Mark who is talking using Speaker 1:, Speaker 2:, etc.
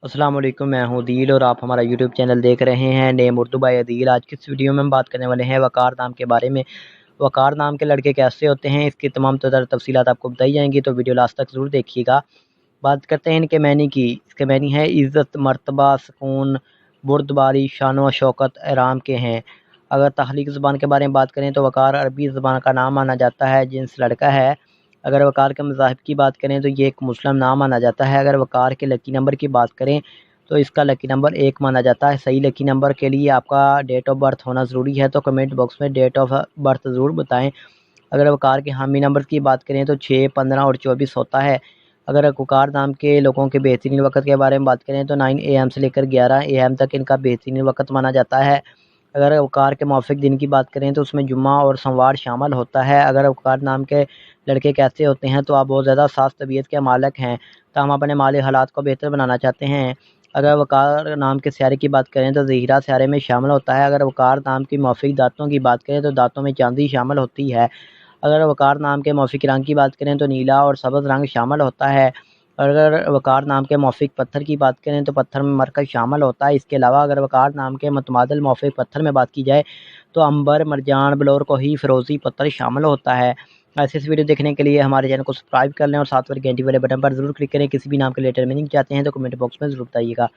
Speaker 1: अस्सलाम वालेकुम, मैं हूँ दिल और आप हमारा यूट्यूब चैनल देख रहे हैं नेम उर्दू बाय अदील। आज की इस वीडियो में हम बात करने वाले हैं वकार नाम के बारे में। वकार नाम के लड़के कैसे होते हैं, इसकी तमाम तफसीलात आपको बताई जाएंगी, तो वीडियो लास्ट तक ज़रूर देखिएगा। बात करते हैं इनके मैनी की। इसके मैनी है इज़्ज़त, मर्तबा, सुकून, बुर्दबारी, शान व शौकत, आराम के हैं। अगर तख्लीक ज़बान के बारे में बात करें तो वकार अरबी ज़बान का नाम माना जाता है, जिन्स लड़का है। अगर वकार के मज़ाहिब की बात करें तो ये एक मुस्लिम नाम माना जाता है। अगर वकार के लकी नंबर की बात करें तो इसका लकी नंबर 1 माना जाता है। सही लकी नंबर के लिए आपका डेट ऑफ बर्थ होना ज़रूरी है, तो कमेंट बॉक्स में डेट ऑफ बर्थ ज़रूर बताएं। अगर वकार के हामी नंबर की बात करें तो 6, 15 और 24 होता है। अगर वकार नाम के लोगों के बेहतरीन वक़्त के बारे में बात करें तो 9 AM से लेकर 11 AM तक इनका बेहतरीन वक़्त माना जाता है। अगर वकार के मौफिक दिन की बात करें तो उसमें जुम्मा और सोमवार शामिल होता है। अगर वकार नाम के लड़के कैसे होते हैं तो आप बहुत ज़्यादा साफ़ तबीयत के मालिक हैं, तो हम अपने माली हालात को बेहतर बनाना चाहते हैं। अगर वकार नाम के सियारे की बात करें तो ज़हीरा सियारे में शामिल होता है। अगर वकार नाम की मौफिक दाँतों की बात करें तो दाँतों में चांदी शामिल होती है। अगर वकार नाम के मौफिक रंग की बात करें तो नीला और सब्ज़ रंग शामिल होता है। अगर वकार नाम के मौफिक पत्थर की बात करें तो पत्थर में मरकज़ शामिल होता है। इसके अलावा अगर वकार नाम के मुतमादिल मौफिक पत्थर में बात की जाए तो अंबर, मरजान, बलौर, कोही, फ़िरोज़ी पत्थर शामिल होता है। ऐसे इस वीडियो देखने के लिए हमारे चैनल को सब्सक्राइब कर लें और साथ वाले घंटी वाले बटन पर ज़रूर क्लिक करें। किसी भी नाम के रिलेटेड मीनिंग चाहते हैं तो कमेंट बॉक्स में ज़रूर बताइएगा।